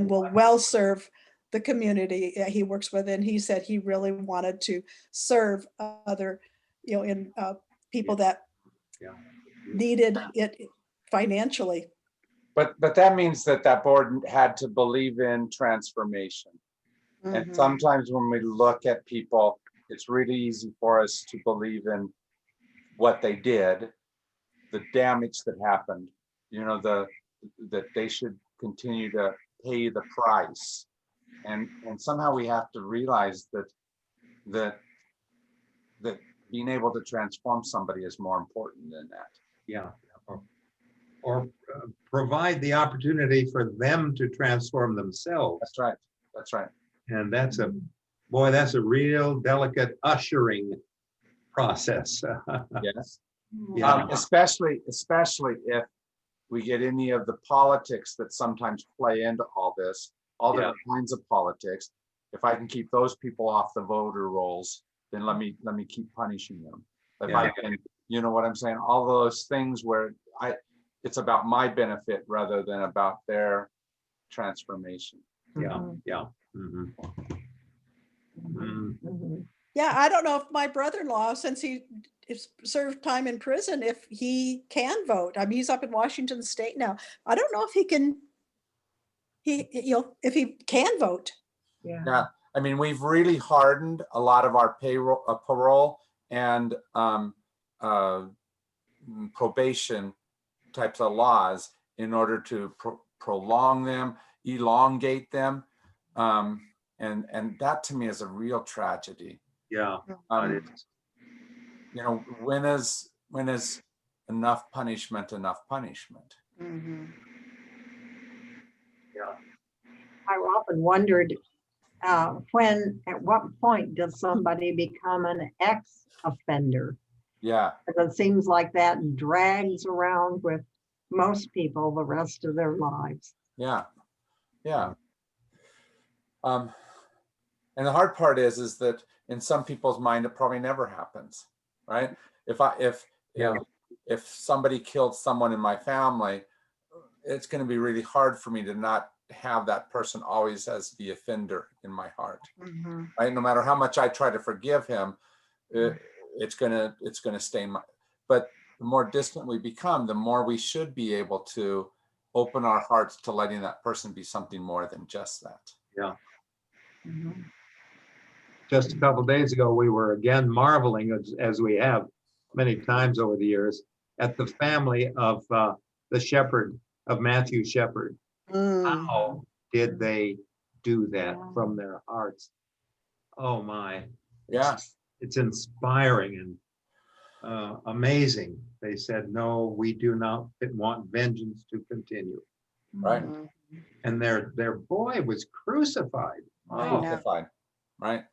Speaker 5: will well serve the community that he works with. And he said he really wanted to serve other, people that needed it financially.
Speaker 1: But that means that board had to believe in transformation. And sometimes when we look at people, it's really easy for us to believe in what they did, the damage that happened, that they should continue to pay the price. And somehow we have to realize that being able to transform somebody is more important than that.
Speaker 3: yeah. Or provide the opportunity for them to transform themselves.
Speaker 1: That's right. That's right.
Speaker 3: And that's a real delicate ushering process.
Speaker 1: Yes.
Speaker 3: Yeah.
Speaker 1: Especially if we get any of the politics that sometimes play into all this, all different kinds of politics. If I can keep those people off the voter rolls, then let me keep punishing them. If I can, you know what I'm saying? All those things where it's about my benefit rather than about their transformation.
Speaker 3: Yeah, yeah. Mhm.
Speaker 5: Yeah, I don't know if my brother-in-law, since he served time in prison, if he can vote. I mean, he's up in Washington State now. I don't know if he can, if he can vote.
Speaker 1: Yeah, I mean, we've really hardened a lot of our parole and probation types of laws in order to prolong them, elongate them. And that to me is a real tragedy.
Speaker 3: Yeah.
Speaker 1: When is enough punishment enough punishment?
Speaker 3: Yeah.
Speaker 4: I often wondered at what point does somebody become an ex-offender?
Speaker 1: Yeah.
Speaker 4: Because it seems like that drags around with most people the rest of their lives.
Speaker 1: Yeah. Yeah. And the hard part is that in some people's mind, it probably never happens, right? If somebody killed someone in my family, it's going to be really hard for me to not have that person always as the offender in my heart, right? No matter how much I try to forgive him, it's gonna stay in my. But the more distant we become, the more we should be able to open our hearts to letting that person be something more than just that.
Speaker 4: Mhm.
Speaker 3: Just a couple days ago, we were again marveling, as we have many times over the years, at the family of the shepherd, of Matthew Shepherd.
Speaker 2: Mm.
Speaker 3: How did they do that
Speaker 4: Yeah.
Speaker 3: from their hearts? Oh my,
Speaker 1: Yeah,
Speaker 3: it's inspiring and amazing. They said, no, we do not want vengeance to continue.
Speaker 1: right.
Speaker 2: Mhm.
Speaker 3: And their boy was crucified.
Speaker 2: I
Speaker 3: Oh,
Speaker 2: know.
Speaker 1: Crucified, right?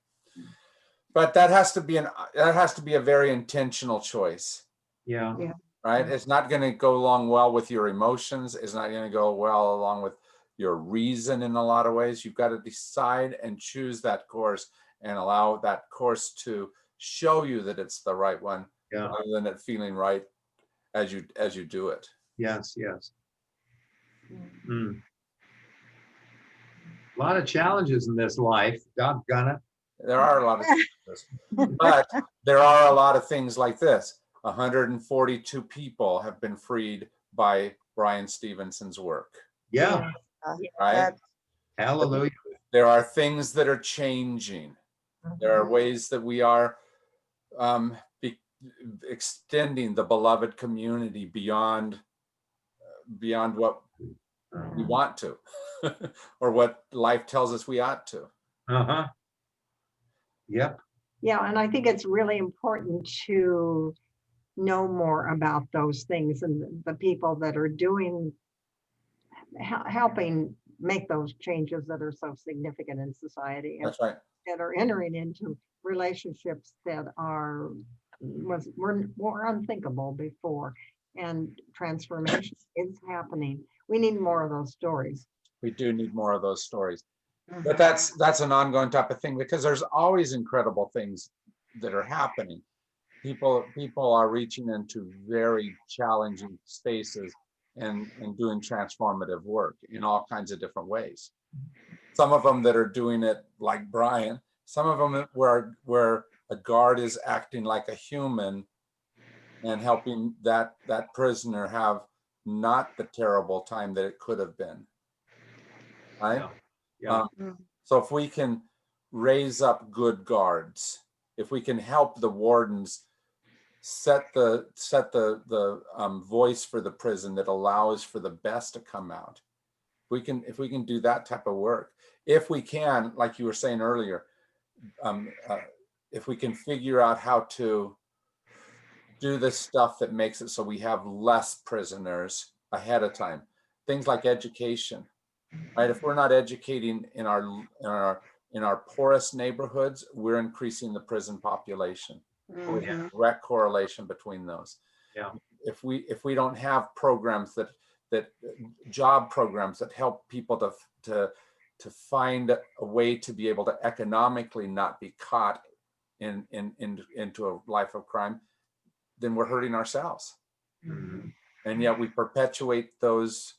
Speaker 1: But that has to be a very intentional choice,
Speaker 3: yeah,
Speaker 1: right? It's not going to go along well with your emotions. It's not going to go well along with your reason in a lot of ways. You've got to decide and choose that course and allow that course to show you that it's the right one,
Speaker 3: yeah,
Speaker 1: rather than it feeling right as you do it.
Speaker 3: yes, yes. Mm. A lot of challenges in this life. Doggone it.
Speaker 1: There are a lot of things, but there are a lot of things like this. 142 people have been freed by Brian Stevenson's work,
Speaker 3: Yeah,
Speaker 1: right?
Speaker 2: That's
Speaker 3: hallelujah.
Speaker 1: There are things that are changing. There are
Speaker 2: Mhm.
Speaker 1: ways that we are be, extending the beloved community beyond what we want to, or what life tells us we ought to.
Speaker 3: Uh-huh. Yep,
Speaker 4: Yeah, and I think it's really important to know more about those things and the people that are doing, helping make those changes that are so significant in society and
Speaker 1: That's right.
Speaker 4: that are entering into relationships that were more unthinkable before. And transformation is happening. We need more of those stories.
Speaker 1: We do need more of those stories. But
Speaker 2: Mhm.
Speaker 1: that's an ongoing type of thing, because there's always incredible things that are happening. People are reaching into very challenging spaces and doing transformative work in all kinds of different ways. Some of them that are doing it like Brian, some of them where a guard is acting like a human and helping that prisoner have not the terrible time that it could have been. Right?
Speaker 3: yeah,
Speaker 1: So if we can raise up good guards, if we can help the wardens set the voice for the prison that allows for the best to come out, if we can do that type of work, if we can, like you were saying earlier, if we can figure out how to do the stuff that makes it so we have less prisoners ahead of time, things like education, right? If we're not educating in our poorest neighborhoods, we're increasing the prison population.
Speaker 3: oh, yeah,
Speaker 2: Mhm.
Speaker 1: Direct correlation between those.
Speaker 3: yeah,
Speaker 1: If we don't have programs that job programs that help people to find a way to be able to economically not be caught into a life of crime, then we're hurting ourselves.
Speaker 3: mhm.
Speaker 1: And yet we perpetuate those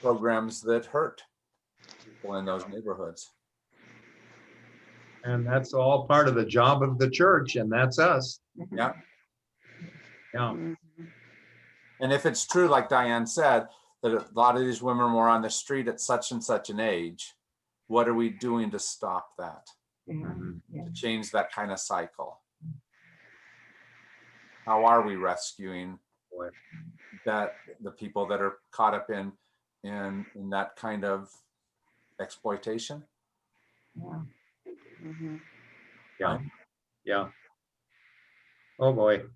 Speaker 1: programs that hurt people in those neighborhoods.
Speaker 3: And that's all part of the job of the church, and that's us.
Speaker 1: Yeah.
Speaker 3: Yeah,
Speaker 2: Mhm.
Speaker 1: And if it's true, like Diane said, that a lot of these women were on the street at such and such an age, what are we doing to stop that,
Speaker 4: Yeah,
Speaker 3: mhm.
Speaker 4: yeah.
Speaker 1: to change that kind of cycle? How are we rescuing
Speaker 3: Boy.
Speaker 1: the people that are caught up in that kind of exploitation?
Speaker 4: Yeah.
Speaker 2: Mhm.
Speaker 3: Yeah, yeah. Oh, boy.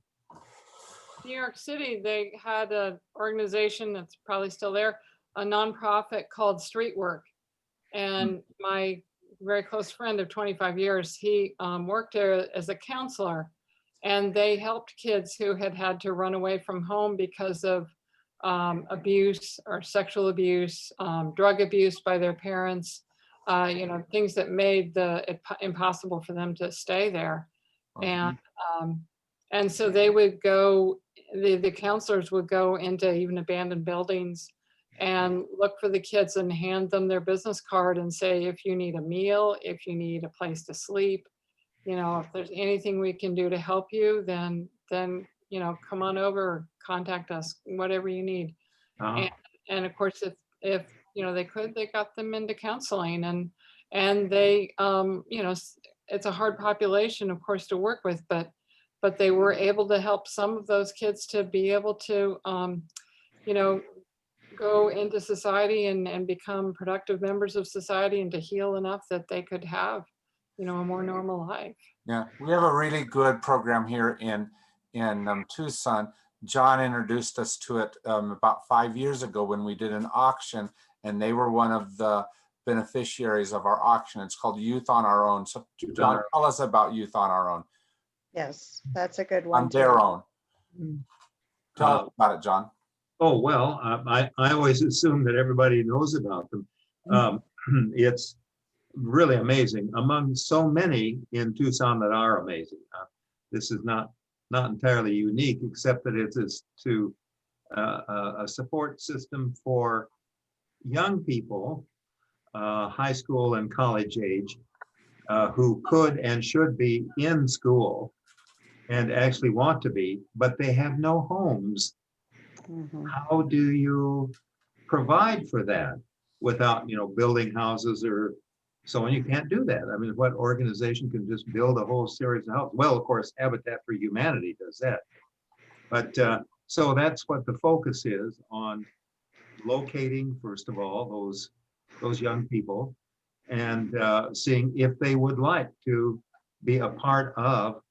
Speaker 6: New York City, they had an organization that's probably still there, a nonprofit called Street Work. And my very close friend of 25 years, he worked there as a counselor. And they helped kids who had to run away from home because of abuse or sexual abuse, drug abuse by their parents, things that made it impossible for them to stay there. And and so they would go, the counselors would go into even abandoned buildings and look for the kids and hand them their business card and say, if you need a meal, if you need a place to sleep, if there's anything we can do to help you, then come on over, contact us, whatever you need.
Speaker 3: Uh,
Speaker 6: And of course, if they could, they got them into counseling, and they, it's a hard population, of course, to work with, but they were able to help some of those kids to be able to, go into society and become productive members of society, and to heal enough that they could have, a more normal life.
Speaker 1: Yeah, we have a really good program here in Tucson. John introduced us to it about 5 years ago when we did an auction, and they were one of the beneficiaries of our auction. It's called Youth on Our Own. So John, tell us about Youth on Our Own.
Speaker 2: Yes, that's a good one.
Speaker 1: On their
Speaker 2: too.
Speaker 1: own. Tell us about it, John.
Speaker 3: Oh, well, I always assume that everybody knows about them. It's really amazing among so many in Tucson that are amazing. This is not entirely unique, except that it is to a support system for young people, high school and college age, who could and should be in school and actually want to be, but they have no homes.
Speaker 2: Mhm.
Speaker 3: How do you provide for that without, building houses or so on? You can't do that. I mean, what organization can just build a whole series of houses? Well, of course, Habitat for Humanity does that. But so that's what the focus is on, locating, first of all, those young people, and seeing if they would like to be a part of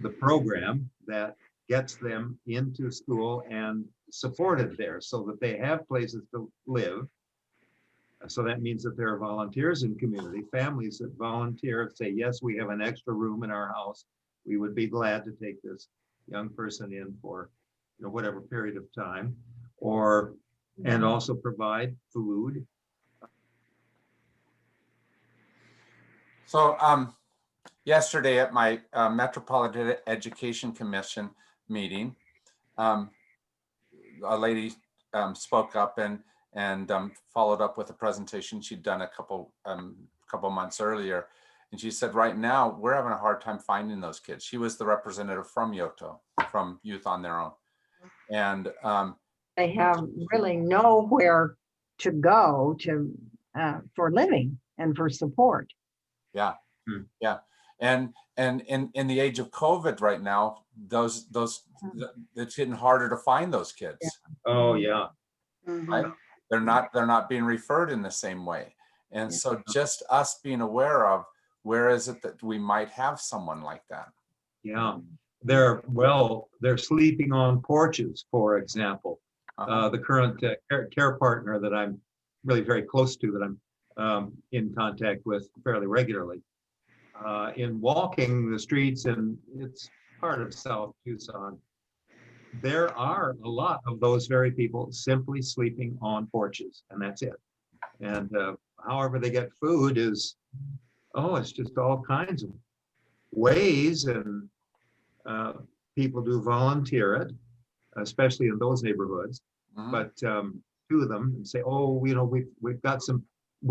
Speaker 3: the program that gets them into school and supported there so that they have places to live. So that means that there are volunteers in community, families that volunteer, say, yes, we have an extra room in our house. We would be glad to take this young person in for whatever period of time, and also provide food.
Speaker 1: So yesterday at my Metropolitan Education Commission meeting, a lady spoke up and followed up with a presentation she'd done a couple months earlier. And she said, right now, we're having a hard time finding those kids. She was the representative from Yoto, from Youth on Their Own. And
Speaker 4: They have really nowhere to go to for living and for support.
Speaker 1: yeah, yeah. And in the age of COVID right now, it's getting harder to find those kids.
Speaker 3: Oh, yeah.
Speaker 1: Right?
Speaker 2: Mhm.
Speaker 1: They're not being referred in the same way. And so just us being aware of where is it that we might have someone like that.
Speaker 3: Yeah. They're sleeping on porches, for example. The current care partner that I'm really very close to, that I'm in contact with fairly regularly, in walking the streets, and it's part of South Tucson, there are a lot of those very people simply sleeping on porches, and that's it. And however they get food is, it's just all kinds of ways, and people do volunteer it, especially in those neighborhoods.
Speaker 1: Mhm.
Speaker 3: But two of them and say, we've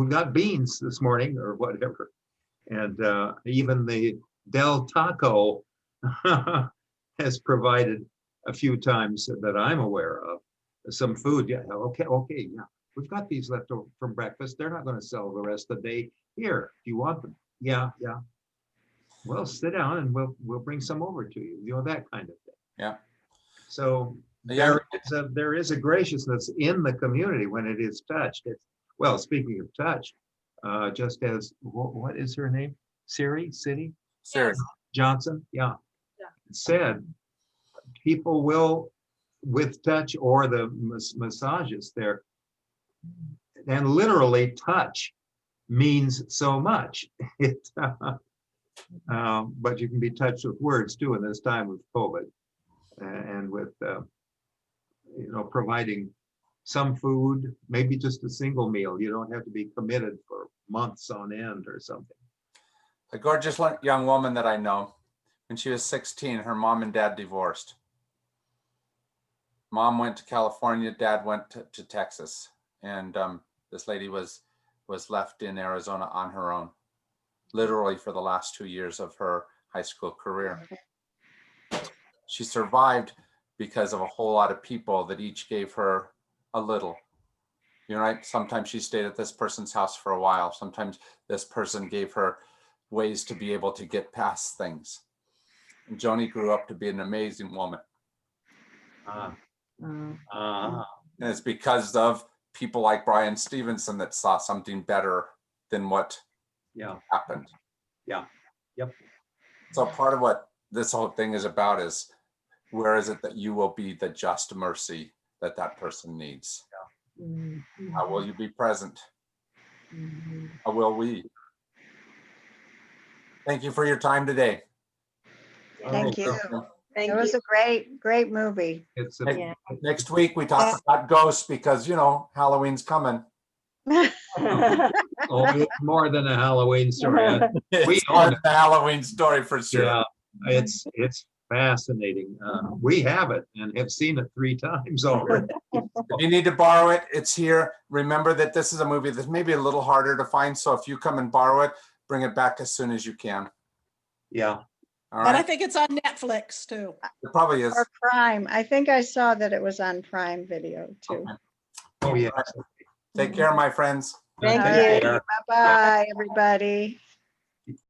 Speaker 3: got beans this morning or whatever. And even the Del Taco has provided a few times that I'm aware of some food. Yeah, okay, yeah. We've got these left over from breakfast. They're not going to sell the rest of the day. Here, do you want them? Yeah. Well, sit down and we'll bring some over to you. That kind of thing.
Speaker 1: Yeah.
Speaker 3: So
Speaker 1: Yeah.
Speaker 3: there is a graciousness in the community when it is touched. Speaking of touch, just as what is her name? Siri Johnson. Yeah. Said people will, with touch or the massages there, and literally touch means so much. But you can be touched with words too in this time of COVID, and with providing some food, maybe just a single meal. You don't have to be committed for months on end or something.
Speaker 1: A gorgeous young woman that I know, when she was 16, her mom and dad divorced. Mom went to California, dad went to Texas, and this lady was left in Arizona on her own, literally for the last 2 years of her high school career. she survived because of a whole lot of people that each gave her a little. You know, right? Sometimes she stayed at this person's house for a while. Sometimes this person gave her ways to be able to get past things. And Joni grew up to be an amazing woman.
Speaker 3: Ah,
Speaker 4: Mm.
Speaker 3: ah,
Speaker 1: And it's because of people like Brian Stevenson that saw something better than what
Speaker 3: yeah,
Speaker 1: happened.
Speaker 3: yeah, yep.
Speaker 1: So part of what this whole thing is about is, where is it that you will be the just mercy that that person needs?
Speaker 4: Mm.
Speaker 1: How will you be present?
Speaker 4: Mhm.
Speaker 1: How will we? Thank you for your time today.
Speaker 2: Thank
Speaker 3: Oh,
Speaker 2: you.
Speaker 4: Thank
Speaker 2: It was
Speaker 4: you.
Speaker 2: a great movie.
Speaker 3: It's
Speaker 1: Next-
Speaker 3: a,
Speaker 4: Yeah.
Speaker 1: Next week, we talk about ghosts because, you know, Halloween's coming.
Speaker 3: oh, it's more than a Halloween story.
Speaker 1: It's
Speaker 3: own
Speaker 1: on
Speaker 3: it.
Speaker 1: the Halloween story for sure.
Speaker 3: Yeah, it's fascinating. We have it and have seen it 3 times already.
Speaker 1: If you need to borrow it, it's here. Remember that this is a movie that's maybe a little harder to find. So if you come and borrow it, bring it back as soon as you can.
Speaker 3: Yeah,
Speaker 1: All
Speaker 5: And I
Speaker 1: right.
Speaker 5: think it's on Netflix too.
Speaker 1: It probably is.
Speaker 2: Or Prime. I think I saw that it was on Prime Video too.
Speaker 3: oh, yeah.
Speaker 1: Take care, my friends.
Speaker 4: Thank
Speaker 2: All
Speaker 4: you.
Speaker 2: right. Bye-bye, everybody.